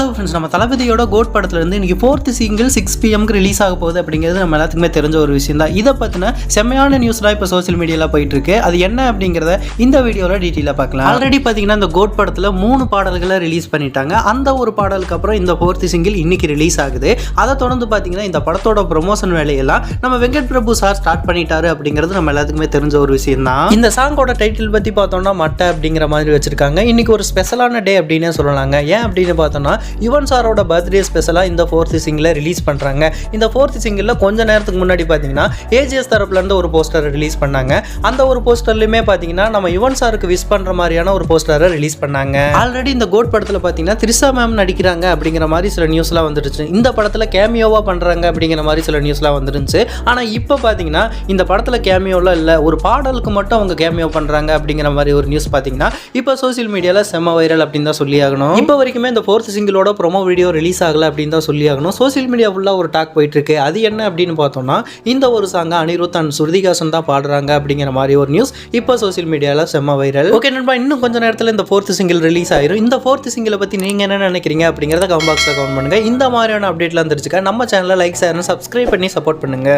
Hello friends, நம்ம தளபதியோட code படத்துல இருந்து இன்னைக்கு 4th சிங்கிள் 6 PM ரிலீஸ் ஆக போகுது அப்படிங்கிறது நம்ம எல்லாத்துக்குமே தெரிஞ்ச ஒரு விஷயம் தான். இதை பத்தின செம்மையான நியூஸ்லாம் இப்போ சோசியல் மீடியாவில் போயிட்டு இருக்கு. அது என்ன அப்படிங்கிறத இந்த வீடியோவில் டீட்டெயிலாக பார்க்கலாம். ஆல்ரெடி பார்த்தீங்கன்னா இந்த கோட் படத்தில் 3 பாடல்களை ரிலீஸ் பண்ணிட்டாங்க. அந்த ஒரு பாடலுக்கு அப்புறம் இந்த 4th சிங்கிள் இன்னைக்கு ரிலீஸ் ஆகுது. அதை தொடர்ந்து பார்த்தீங்கன்னா இந்த படத்தோட ப்ரொமோஷன் வேலையெல்லாம் நம்ம வெங்கட் பிரபு சார் ஸ்டார்ட் பண்ணிட்டாரு அப்படிங்கிறது நம்ம எல்லாத்துக்குமே தெரிஞ்ச ஒரு விஷயம் தான். இந்த சாங்கோட டைட்டில் பற்றி பார்த்தோம்னா மட்டை அப்படிங்கிற மாதிரி வச்சிருக்காங்க. இன்னைக்கு ஒரு ஸ்பெஷலான டே அப்படின்னே சொல்லலாங்க. ஏன் அப்படின்னு பார்த்தோம்னா யுவன் சாரோட பர்த்டே ஸ்பெஷலாக இந்த 4th சிங்கிளை ரிலீஸ் பண்ணுறாங்க. இந்த 4th சிங்கிளில் கொஞ்ச நேரத்துக்கு முன்னாடி பார்த்தீங்கன்னா ஏஜிஎஸ் தரப்புலேருந்து ஒரு போஸ்டரை ரிலீஸ் பண்ணாங்க. அந்த ஒரு போஸ்டர்லையுமே பார்த்தீங்கன்னா நம்ம யுவன் சாருக்கு விஷ் பண்ணுற மாதிரியான ஒரு போஸ்டரை ரிலீஸ் பண்ணாங்க. ஆல்ரெடி இந்த கோட் படத்தில் பார்த்தீங்கன்னா திரிஷா மேம் நடிக்கிறாங்க அப்படிங்கிற மாதிரி சில நியூஸ்லாம் வந்துருச்சு. இந்த படத்தில் கேமியோவாக பண்ணுறாங்க அப்படிங்கிற மாதிரி சில நியூஸ்லாம் வந்துருந்துச்சு. ஆனால் இப்போ பார்த்தீங்கன்னா இந்த படத்தில் கேமியோலாம் இல்லை, ஒரு பாடலுக்கு மட்டும் அவங்க கேமியோ பண்ணுறாங்க அப்படிங்கிற மாதிரி ஒரு நியூஸ் பார்த்தீங்கன்னா இப்போ சோசியல் மீடியாவில் செம்ம வைரல் அப்படின்னு தான் சொல்லி ஆகணும். இப்போ வரைக்குமே இந்த 4th சிங்கிளோட ப்ரோமோ வீடியோ ரிலீஸ் ஆகலை அப்படின்னு தான் சொல்லி ஆகணும். சோசியல் மீடியா ஃபுல்லாக ஒரு டாக் போயிட்டு இருக்கு. அது என்ன அப்படின்னு பார்த்தோம்னா இந்த ஒரு சாங்கை அனிருத் அண்ட் ஸ்ருதிஹாசன் தான் பாடுறாங்க அப்படிங்கிற மாதிரி ஒரு நியூஸ் இப்போ சோசியல் மீடியாவில் செம்ம வைரல். ஓகே நண்பா, இன்னும் கொஞ்சம் நேரத்தில் இந்த 4th சிங்கிள் ரிலீஸ் ஆயிரும். இந்த 4th சிங்கிளை பற்றி நீங்கள் என்ன நினைக்கிறீங்க அப்படிங்கிறத கமெண்ட் பாக்ஸில் கமெண்ட் பண்ணுங்க. இந்த மாதிரியான அப்டேட்லாம் தெரிஞ்சுக்க நம்ம சேனலை லைக் ஷேர் சப்ஸ்கிரைப் பண்ணி சப்போர்ட் பண்ணுங்க.